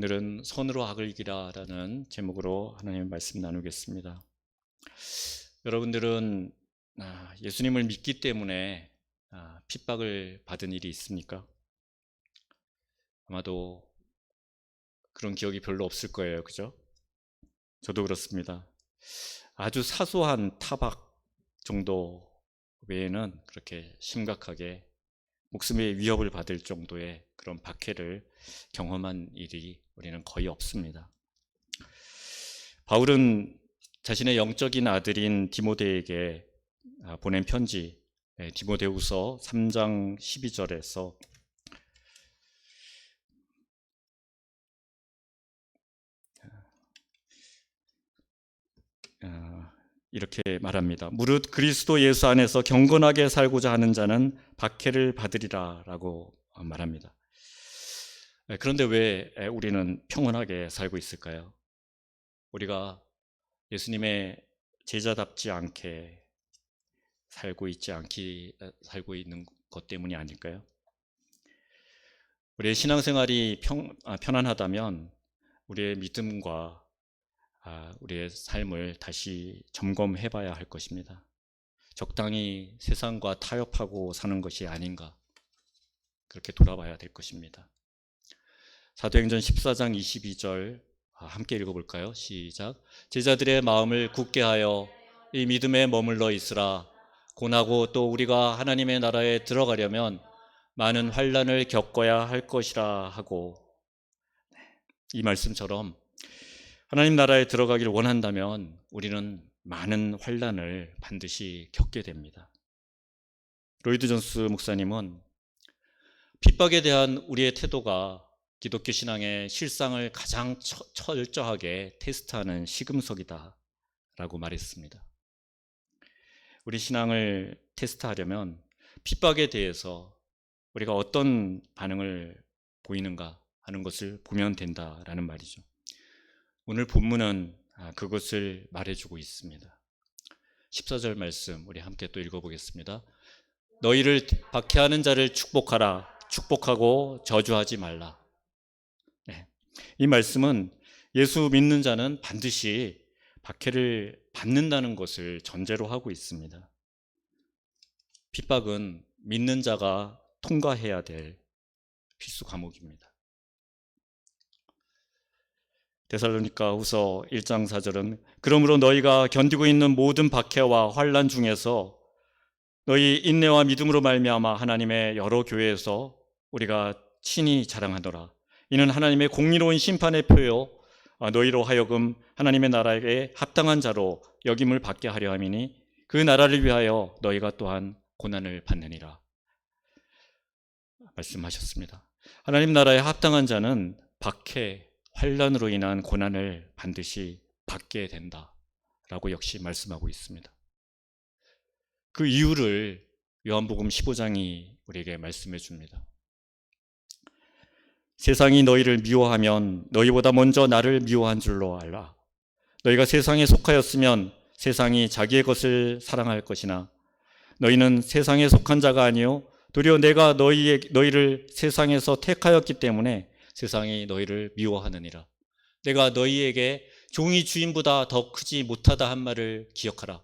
오늘은 선으로 악을 이기라라는 제목으로 하나님의 말씀 나누겠습니다. 여러분들은 예수님을 믿기 때문에 핍박을 받은 일이 있습니까? 아마도 그런 기억이 별로 없을 거예요. 그죠? 저도 그렇습니다. 아주 사소한 타박 정도 외에는 그렇게 심각하게 목숨의 위협을 받을 정도의 그런 박해를 경험한 일이 우리는 거의 없습니다. 바울은 자신의 영적인 아들인 디모데에게 보낸 편지 디모데후서 3장 12절에서 이렇게 말합니다. 무릇 그리스도 예수 안에서 경건하게 살고자 하는 자는 박해를 받으리라 라고 말합니다. 그런데 왜 우리는 평온하게 살고 있을까요? 우리가 예수님의 제자답지 않게 살고 있는 것 때문이 아닐까요? 우리의 신앙생활이 편안하다면 우리의 믿음과 우리의 삶을 다시 점검해 봐야 할 것입니다. 적당히 세상과 타협하고 사는 것이 아닌가, 그렇게 돌아봐야 될 것입니다. 사도행전 14장 22절 함께 읽어볼까요? 시작. 제자들의 마음을 굳게 하여 이 믿음에 머물러 있으라. 고나고 또 우리가 하나님의 나라에 들어가려면 많은 환난을 겪어야 할 것이라 하고, 이 말씀처럼 하나님 나라에 들어가기를 원한다면 우리는 많은 환난을 반드시 겪게 됩니다. 로이드 존스 목사님은 핍박에 대한 우리의 태도가 기독교 신앙의 실상을 가장 철저하게 테스트하는 시금석이다 라고 말했습니다. 우리 신앙을 테스트하려면 핍박에 대해서 우리가 어떤 반응을 보이는가 하는 것을 보면 된다라는 말이죠. 오늘 본문은 그것을 말해주고 있습니다. 14절 말씀 우리 함께 또 읽어보겠습니다. 너희를 박해하는 자를 축복하라. 축복하고 저주하지 말라. 이 말씀은 예수 믿는 자는 반드시 박해를 받는다는 것을 전제로 하고 있습니다. 핍박은 믿는 자가 통과해야 될 필수 과목입니다. 데살로니가후서 1장 4절은 그러므로 너희가 견디고 있는 모든 박해와 환난 중에서 너희 인내와 믿음으로 말미암아 하나님의 여러 교회에서 우리가 친히 자랑하노라. 이는 하나님의 공의로운 심판의 표요 너희로 하여금 하나님의 나라에 합당한 자로 여김을 받게 하려 함이니 그 나라를 위하여 너희가 또한 고난을 받느니라 말씀하셨습니다. 하나님 나라에 합당한 자는 박해, 환난으로 인한 고난을 반드시 받게 된다라고 역시 말씀하고 있습니다. 그 이유를 요한복음 15장이 우리에게 말씀해 줍니다. 세상이 너희를 미워하면 너희보다 먼저 나를 미워한 줄로 알라. 너희가 세상에 속하였으면 세상이 자기의 것을 사랑할 것이나 너희는 세상에 속한 자가 아니요 도리어 내가 너희를 세상에서 택하였기 때문에 세상이 너희를 미워하느니라. 내가 너희에게 종이 주인보다 더 크지 못하다 한 말을 기억하라.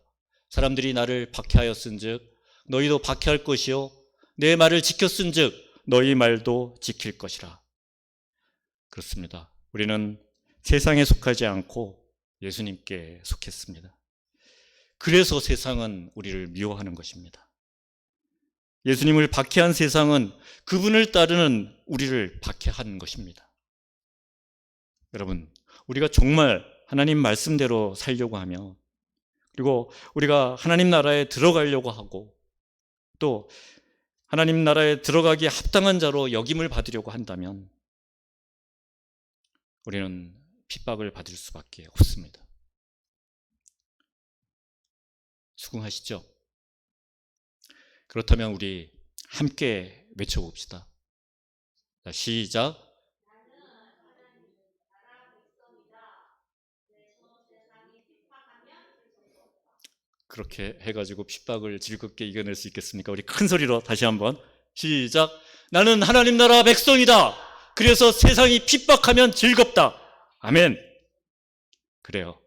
사람들이 나를 박해하였은즉 너희도 박해할 것이요 내 말을 지켰은즉 너희 말도 지킬 것이라. 그렇습니다. 우리는 세상에 속하지 않고 예수님께 속했습니다. 그래서 세상은 우리를 미워하는 것입니다. 예수님을 박해한 세상은 그분을 따르는 우리를 박해하는 것입니다. 여러분, 우리가 정말 하나님 말씀대로 살려고 하면, 그리고 우리가 하나님 나라에 들어가려고 하고 또 하나님 나라에 들어가기에 합당한 자로 여김을 받으려고 한다면 우리는 핍박을 받을 수밖에 없습니다. 수긍하시죠? 그렇다면 우리 함께 외쳐봅시다. 자, 시작. 그렇게 해가지고 핍박을 즐겁게 이겨낼 수 있겠습니까? 우리 큰 소리로 다시 한번 시작. 나는 하나님 나라 백성이다. 그래서 세상이 핍박하면 즐겁다. 아멘. 그래요.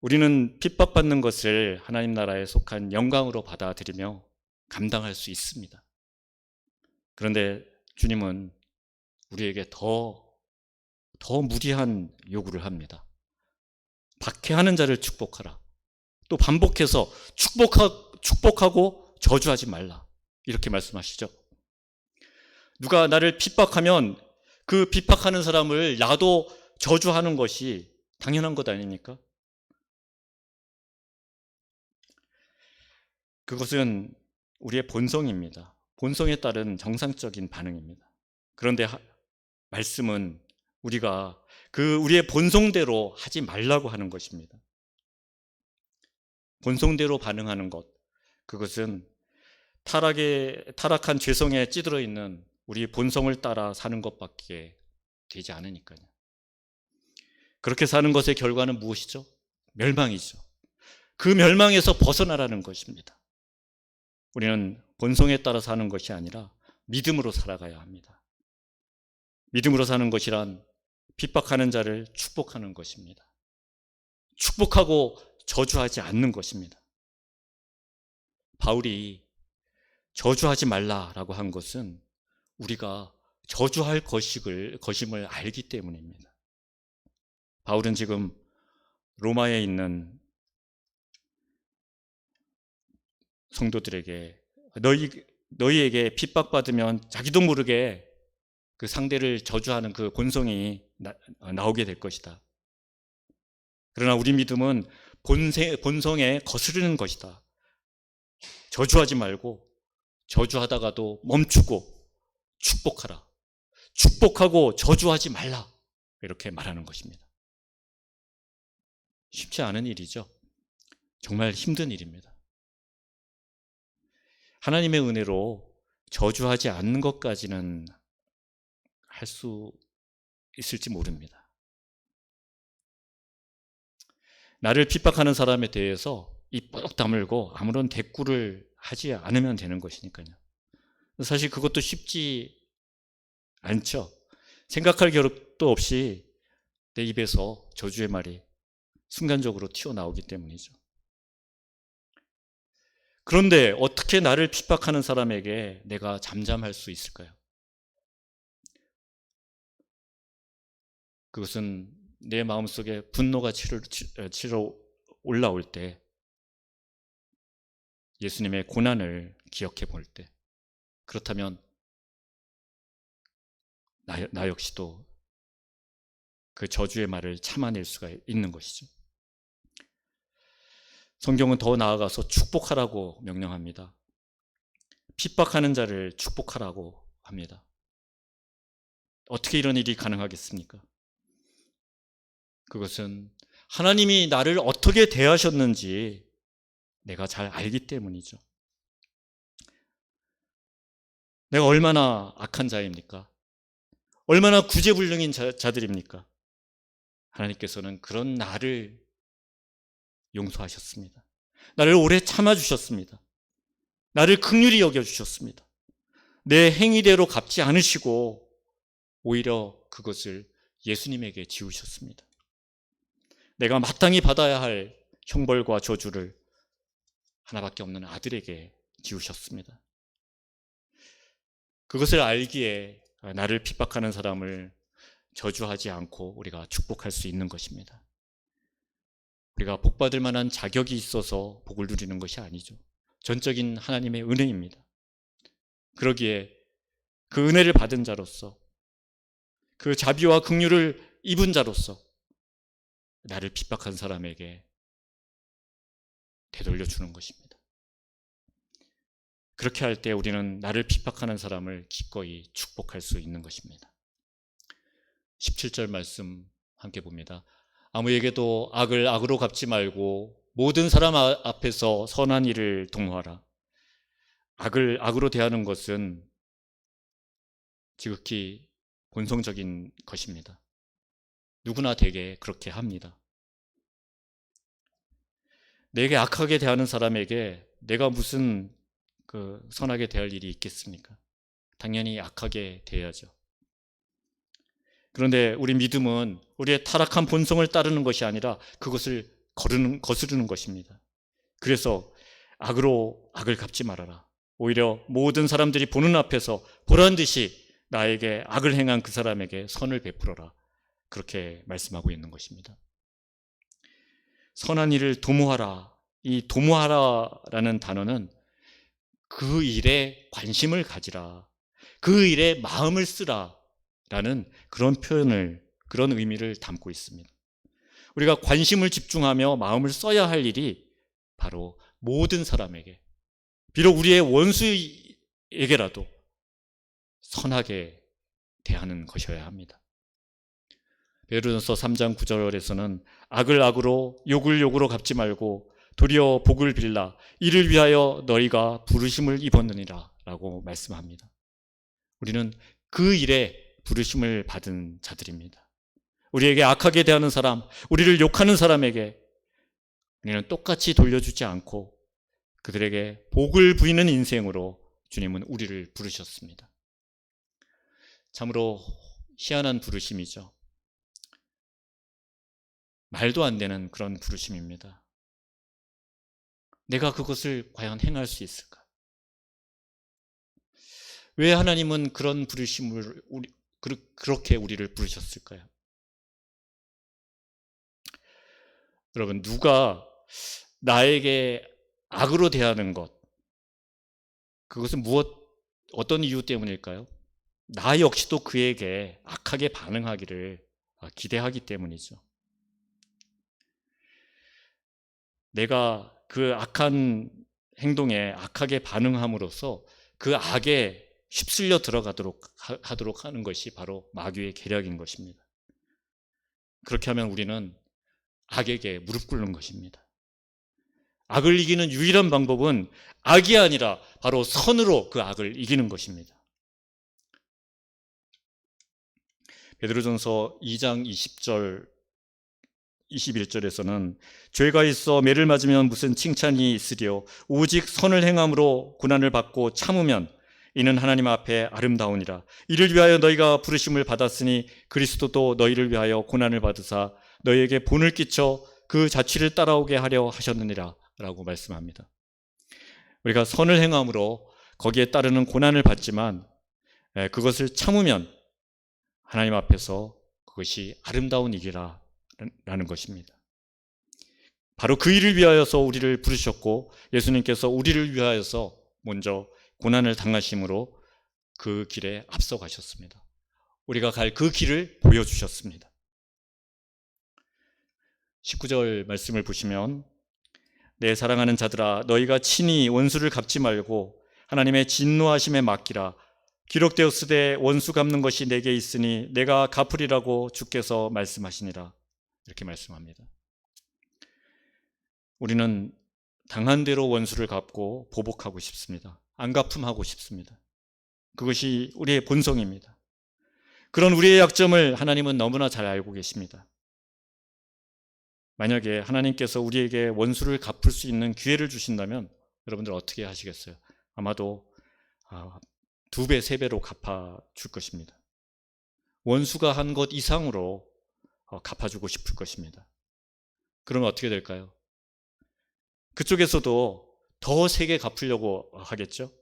우리는 핍박받는 것을 하나님 나라에 속한 영광으로 받아들이며 감당할 수 있습니다. 그런데 주님은 우리에게 더 무리한 요구를 합니다. 박해하는 자를 축복하라. 또 반복해서 축복하고 저주하지 말라. 이렇게 말씀하시죠. 누가 나를 핍박하면 그 핍박하는 사람을 나도 저주하는 것이 당연한 것 아닙니까? 그것은 우리의 본성입니다. 본성에 따른 정상적인 반응입니다. 그런데 말씀은 우리가 우리의 본성대로 하지 말라고 하는 것입니다. 본성대로 반응하는 것, 그것은 타락한 죄성에 찌들어 있는 우리 본성을 따라 사는 것밖에 되지 않으니까요. 그렇게 사는 것의 결과는 무엇이죠? 멸망이죠. 그 멸망에서 벗어나라는 것입니다. 우리는 본성에 따라 사는 것이 아니라 믿음으로 살아가야 합니다. 믿음으로 사는 것이란 핍박하는 자를 축복하는 것입니다. 축복하고 저주하지 않는 것입니다. 바울이 저주하지 말라라고 한 것은 우리가 저주할 것임을 알기 때문입니다. 바울은 지금 로마에 있는 성도들에게 너희에게 핍박받으면 자기도 모르게 그 상대를 저주하는 그 본성이 나오게 될 것이다. 그러나 우리 믿음은 본성에 거스르는 것이다. 저주하지 말고 저주하다가도 멈추고 축복하라. 축복하고 저주하지 말라. 이렇게 말하는 것입니다. 쉽지 않은 일이죠. 정말 힘든 일입니다. 하나님의 은혜로 저주하지 않는 것까지는 할 수 있을지 모릅니다. 나를 핍박하는 사람에 대해서 입 뻑 다물고 아무런 대꾸를 하지 않으면 되는 것이니까요. 사실 그것도 쉽지 않죠. 생각할 겨를도 없이 내 입에서 저주의 말이 순간적으로 튀어나오기 때문이죠. 그런데 어떻게 나를 핍박하는 사람에게 내가 잠잠할 수 있을까요? 그것은 내 마음속에 분노가 치러 올라올 때, 예수님의 고난을 기억해 볼 때, 그렇다면 나 역시도 그 저주의 말을 참아낼 수가 있는 것이죠. 성경은 더 나아가서 축복하라고 명령합니다. 핍박하는 자를 축복하라고 합니다. 어떻게 이런 일이 가능하겠습니까? 그것은 하나님이 나를 어떻게 대하셨는지 내가 잘 알기 때문이죠. 내가 얼마나 악한 자입니까? 얼마나 구제불능인 자들입니까? 하나님께서는 그런 나를 용서하셨습니다. 나를 오래 참아주셨습니다. 나를 긍휼히 여겨주셨습니다. 내 행위대로 갚지 않으시고 오히려 그것을 예수님에게 지우셨습니다. 내가 마땅히 받아야 할 형벌과 저주를 하나밖에 없는 아들에게 지우셨습니다. 그것을 알기에 나를 핍박하는 사람을 저주하지 않고 우리가 축복할 수 있는 것입니다. 우리가 복받을 만한 자격이 있어서 복을 누리는 것이 아니죠. 전적인 하나님의 은혜입니다. 그러기에 그 은혜를 받은 자로서, 그 자비와 긍휼을 입은 자로서 나를 핍박한 사람에게 되돌려 주는 것입니다. 그렇게 할 때 우리는 나를 핍박하는 사람을 기꺼이 축복할 수 있는 것입니다. 17절 말씀 함께 봅니다. 아무에게도 악을 악으로 갚지 말고 모든 사람 앞에서 선한 일을 독려하라. 악을 악으로 대하는 것은 지극히 본성적인 것입니다. 누구나 되게 그렇게 합니다. 내게 악하게 대하는 사람에게 내가 무슨 선하게 대할 일이 있겠습니까? 당연히 악하게 대해야죠. 그런데 우리 믿음은 우리의 타락한 본성을 따르는 것이 아니라 그것을 거스르는 것입니다. 그래서 악으로 악을 갚지 말아라. 오히려 모든 사람들이 보는 앞에서 보란 듯이 나에게 악을 행한 그 사람에게 선을 베풀어라. 그렇게 말씀하고 있는 것입니다. 선한 일을 도모하라. 이 도모하라라는 단어는 그 일에 관심을 가지라. 그 일에 마음을 쓰라. 라는 그런 표현을, 그런 의미를 담고 있습니다. 우리가 관심을 집중하며 마음을 써야 할 일이 바로 모든 사람에게, 비록 우리의 원수에게라도 선하게 대하는 것이어야 합니다. 베드로전서 3장 9절에서는 악을 악으로 욕을 욕으로 갚지 말고 도리어 복을 빌라 이를 위하여 너희가 부르심을 입었느니라 라고 말씀합니다. 우리는 그 일에 부르심을 받은 자들입니다. 우리에게 악하게 대하는 사람, 우리를 욕하는 사람에게 우리는 똑같이 돌려주지 않고 그들에게 복을 부이는 인생으로 주님은 우리를 부르셨습니다. 참으로 희한한 부르심이죠. 말도 안 되는 그런 부르심입니다. 내가 그것을 과연 행할 수 있을까? 왜 하나님은 그런 부르심을 그렇게 우리를 부르셨을까요? 여러분, 누가 나에게 악으로 대하는 것, 그것은 어떤 이유 때문일까요? 나 역시도 그에게 악하게 반응하기를 기대하기 때문이죠. 내가 그 악한 행동에 악하게 반응함으로써 그 악에 휩쓸려 들어가도록 하도록 하는 것이 바로 마귀의 계략인 것입니다. 그렇게 하면 우리는 악에게 무릎 꿇는 것입니다. 악을 이기는 유일한 방법은 악이 아니라 바로 선으로 그 악을 이기는 것입니다. 베드로전서 2장 20절 21절에서는 죄가 있어 매를 맞으면 무슨 칭찬이 있으리요 오직 선을 행함으로 고난을 받고 참으면 이는 하나님 앞에 아름다우니라. 이를 위하여 너희가 부르심을 받았으니 그리스도도 너희를 위하여 고난을 받으사 너희에게 본을 끼쳐 그 자취를 따라오게 하려 하셨느니라 라고 말씀합니다. 우리가 선을 행함으로 거기에 따르는 고난을 받지만 그것을 참으면 하나님 앞에서 그것이 아름다운 일이라 라는 것입니다. 바로 그 일을 위하여서 우리를 부르셨고 예수님께서 우리를 위하여서 먼저 고난을 당하심으로 그 길에 앞서가셨습니다. 우리가 갈 그 길을 보여주셨습니다. 19절 말씀을 보시면 내 사랑하는 자들아 너희가 친히 원수를 갚지 말고 하나님의 진노하심에 맡기라. 기록되었으되 원수 갚는 것이 내게 있으니 내가 갚으리라고 주께서 말씀하시니라. 이렇게 말씀합니다. 우리는 당한 대로 원수를 갚고 보복하고 싶습니다. 안갚음하고 싶습니다. 그것이 우리의 본성입니다. 그런 우리의 약점을 하나님은 너무나 잘 알고 계십니다. 만약에 하나님께서 우리에게 원수를 갚을 수 있는 기회를 주신다면 여러분들 어떻게 하시겠어요? 아마도 2배, 3배로 갚아줄 것입니다. 원수가 한 것 이상으로 갚아주고 싶을 것입니다. 그러면 어떻게 될까요? 그쪽에서도 더 세게 갚으려고 하겠죠?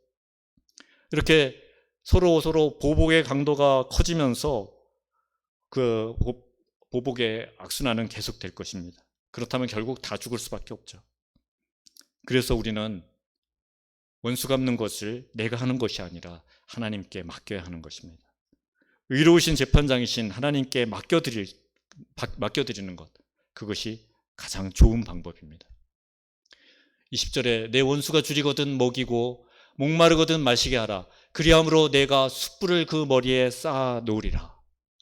이렇게 서로 보복의 강도가 커지면서 그 보복의 악순환은 계속될 것입니다. 그렇다면 결국 다 죽을 수밖에 없죠. 그래서 우리는 원수 갚는 것을 내가 하는 것이 아니라 하나님께 맡겨야 하는 것입니다. 의로우신 재판장이신 하나님께 맡겨드리는 것, 그것이 가장 좋은 방법입니다. 20절에 내 원수가 줄이거든 먹이고 목마르거든 마시게 하라. 그리함으로 내가 숯불을 그 머리에 쌓아 놓으리라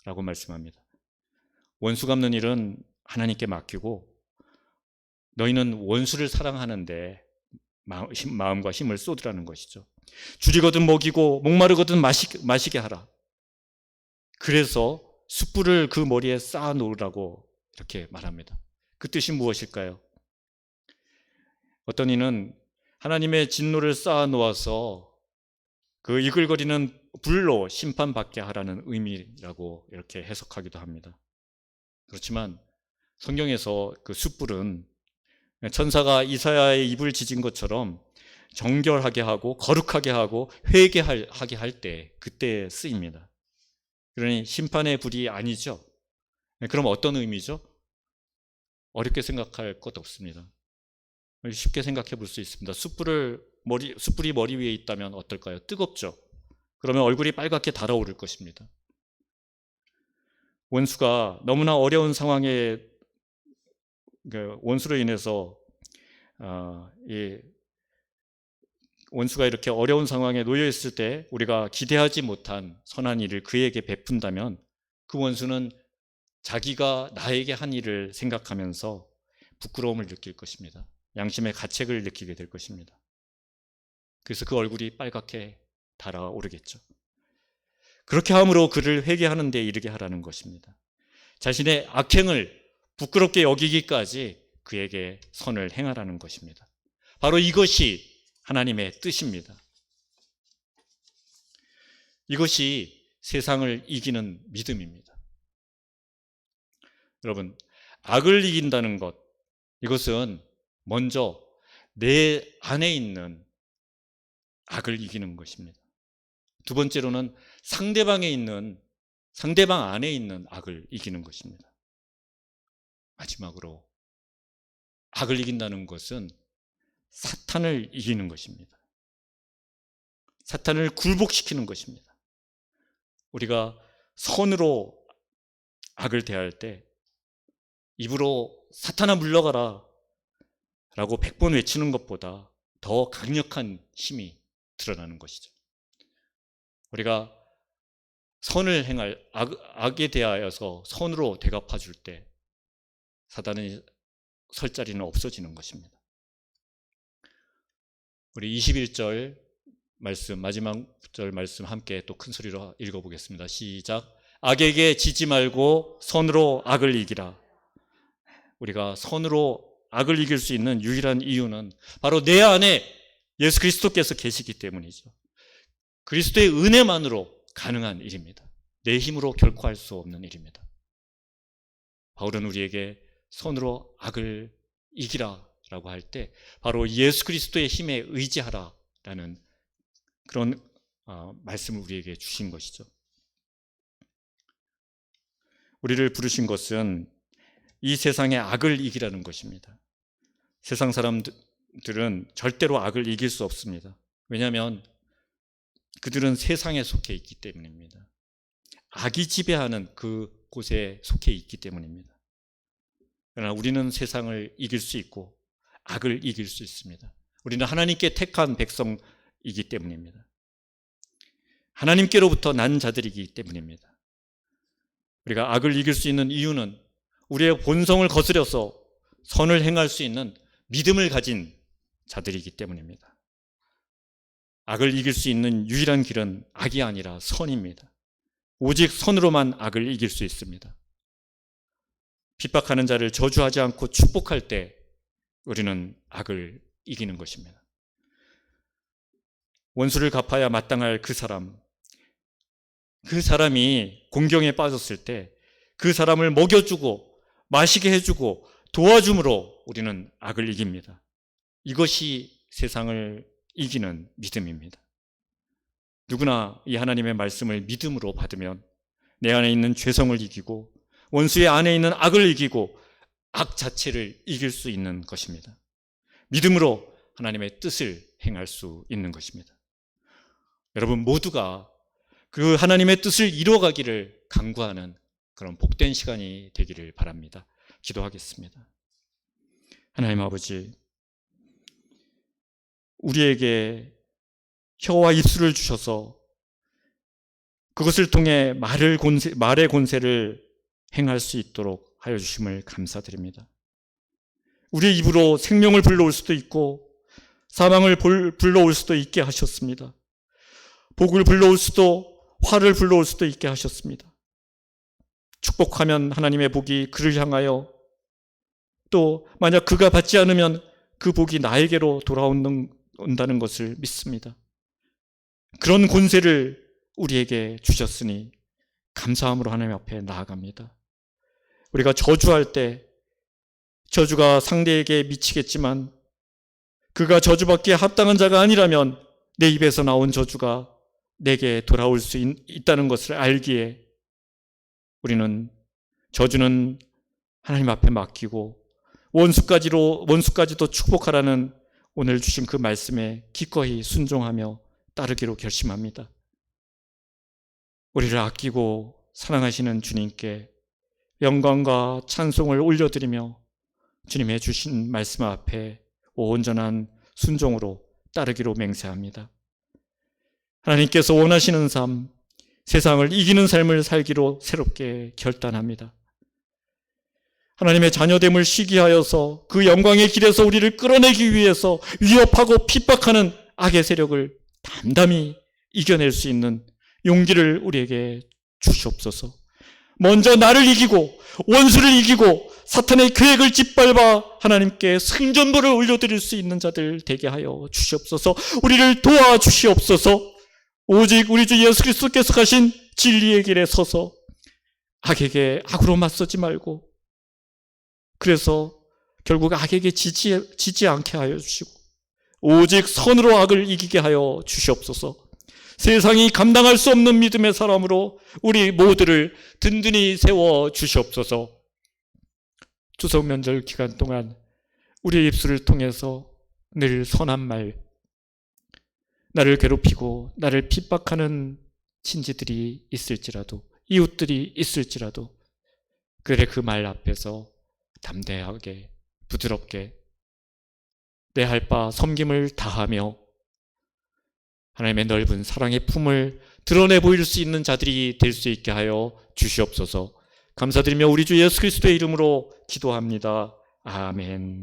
라고 말씀합니다. 원수 갚는 일은 하나님께 맡기고 너희는 원수를 사랑하는데 마음과 힘을 쏟으라는 것이죠. 줄이거든 먹이고 목마르거든 마시게 하라. 그래서 숯불을 그 머리에 쌓아 놓으라고 이렇게 말합니다. 그 뜻이 무엇일까요? 어떤 이는 하나님의 진노를 쌓아 놓아서 그 이글거리는 불로 심판받게 하라는 의미라고 이렇게 해석하기도 합니다. 그렇지만 성경에서 그 숯불은 천사가 이사야의 입을 지진 것처럼 정결하게 하고 거룩하게 하고 회개하게 할 때 그때 쓰입니다. 그러니 심판의 불이 아니죠. 그럼 어떤 의미죠? 어렵게 생각할 것 없습니다. 쉽게 생각해 볼 수 있습니다. 숯불이 머리 위에 있다면 어떨까요? 뜨겁죠. 그러면 얼굴이 빨갛게 달아오를 것입니다. 원수가 너무나 어려운 상황에 원수로 인해서 원수가 이렇게 어려운 상황에 놓여 있을 때 우리가 기대하지 못한 선한 일을 그에게 베푼다면 그 원수는 자기가 나에게 한 일을 생각하면서 부끄러움을 느낄 것입니다. 양심의 가책을 느끼게 될 것입니다. 그래서 그 얼굴이 빨갛게 달아오르겠죠. 그렇게 함으로 그를 회개하는 데 이르게 하라는 것입니다. 자신의 악행을 부끄럽게 여기기까지 그에게 선을 행하라는 것입니다. 바로 이것이 하나님의 뜻입니다. 이것이 세상을 이기는 믿음입니다. 여러분, 악을 이긴다는 것, 이것은 먼저 내 안에 있는 악을 이기는 것입니다. 두 번째로는 상대방 안에 있는 악을 이기는 것입니다. 마지막으로 악을 이긴다는 것은 사탄을 이기는 것입니다. 사탄을 굴복시키는 것입니다. 우리가 선으로 악을 대할 때 입으로 사탄아 물러가라 라고 100번 외치는 것보다 더 강력한 힘이 드러나는 것이죠. 우리가 선을 행할 악에 대하여서 선으로 대갚아 줄 때 사단의 설 자리는 없어지는 것입니다. 우리 21절 말씀, 마지막 절 말씀 함께 또 큰 소리로 읽어보겠습니다. 시작. 악에게 지지 말고 선으로 악을 이기라. 우리가 선으로 악을 이길 수 있는 유일한 이유는 바로 내 안에 예수 그리스도께서 계시기 때문이죠. 그리스도의 은혜만으로 가능한 일입니다. 내 힘으로 결코 할 수 없는 일입니다. 바울은 우리에게 선으로 악을 이기라 라고 할 때 바로 예수 그리스도의 힘에 의지하라라는 그런 말씀을 우리에게 주신 것이죠. 우리를 부르신 것은 이 세상의 악을 이기라는 것입니다. 세상 사람들은 절대로 악을 이길 수 없습니다. 왜냐하면 그들은 세상에 속해 있기 때문입니다. 악이 지배하는 그곳에 속해 있기 때문입니다. 그러나 우리는 세상을 이길 수 있고 악을 이길 수 있습니다. 우리는 하나님께 택한 백성이기 때문입니다. 하나님께로부터 난 자들이기 때문입니다. 우리가 악을 이길 수 있는 이유는 우리의 본성을 거스려서 선을 행할 수 있는 믿음을 가진 자들이기 때문입니다. 악을 이길 수 있는 유일한 길은 악이 아니라 선입니다. 오직 선으로만 악을 이길 수 있습니다. 핍박하는 자를 저주하지 않고 축복할 때 우리는 악을 이기는 것입니다. 원수를 갚아야 마땅할 그 사람이 공경에 빠졌을 때 그 사람을 먹여주고 마시게 해주고 도와줌으로 우리는 악을 이깁니다. 이것이 세상을 이기는 믿음입니다. 누구나 이 하나님의 말씀을 믿음으로 받으면 내 안에 있는 죄성을 이기고 원수의 안에 있는 악을 이기고 악 자체를 이길 수 있는 것입니다. 믿음으로 하나님의 뜻을 행할 수 있는 것입니다. 여러분 모두가 그 하나님의 뜻을 이루어가기를 간구하는 그런 복된 시간이 되기를 바랍니다. 기도하겠습니다. 하나님 아버지, 우리에게 혀와 입술을 주셔서 그것을 통해 말의 권세를 행할 수 있도록 하여 주심을 감사드립니다. 우리의 입으로 생명을 불러올 수도 있고 사망을 불러올 수도 있게 하셨습니다. 복을 불러올 수도 화를 불러올 수도 있게 하셨습니다. 축복하면 하나님의 복이 그를 향하여 또 만약 그가 받지 않으면 그 복이 나에게로 돌아온다는 것을 믿습니다. 그런 권세를 우리에게 주셨으니 감사함으로 하나님 앞에 나아갑니다. 우리가 저주할 때 저주가 상대에게 미치겠지만 그가 저주받기에 합당한 자가 아니라면 내 입에서 나온 저주가 내게 돌아올 수 있다는 것을 알기에 우리는 저주는 하나님 앞에 맡기고 원수까지도 축복하라는 오늘 주신 그 말씀에 기꺼이 순종하며 따르기로 결심합니다. 우리를 아끼고 사랑하시는 주님께 영광과 찬송을 올려드리며 주님의 주신 말씀 앞에 온전한 순종으로 따르기로 맹세합니다. 하나님께서 원하시는 삶, 세상을 이기는 삶을 살기로 새롭게 결단합니다. 하나님의 자녀됨을 시기하여서 그 영광의 길에서 우리를 끌어내기 위해서 위협하고 핍박하는 악의 세력을 담담히 이겨낼 수 있는 용기를 우리에게 주시옵소서. 먼저 나를 이기고 원수를 이기고 사탄의 계획을 짓밟아 하나님께 승전보를 올려드릴 수 있는 자들 되게 하여 주시옵소서. 우리를 도와주시옵소서. 오직 우리 주 예수 그리스도께서 가신 진리의 길에 서서 악에게 악으로 맞서지 말고, 그래서 결국 악에게 지지 않게 하여 주시고 오직 선으로 악을 이기게 하여 주시옵소서. 세상이 감당할 수 없는 믿음의 사람으로 우리 모두를 든든히 세워 주시옵소서. 추석 명절 기간 동안 우리의 입술을 통해서 늘 선한 말, 나를 괴롭히고 나를 핍박하는 친지들이 있을지라도, 이웃들이 있을지라도 그 말 앞에서 담대하게 부드럽게 내 할 바 섬김을 다하며 하나님의 넓은 사랑의 품을 드러내 보일 수 있는 자들이 될 수 있게 하여 주시옵소서. 감사드리며 우리 주 예수 그리스도의 이름으로 기도합니다. 아멘.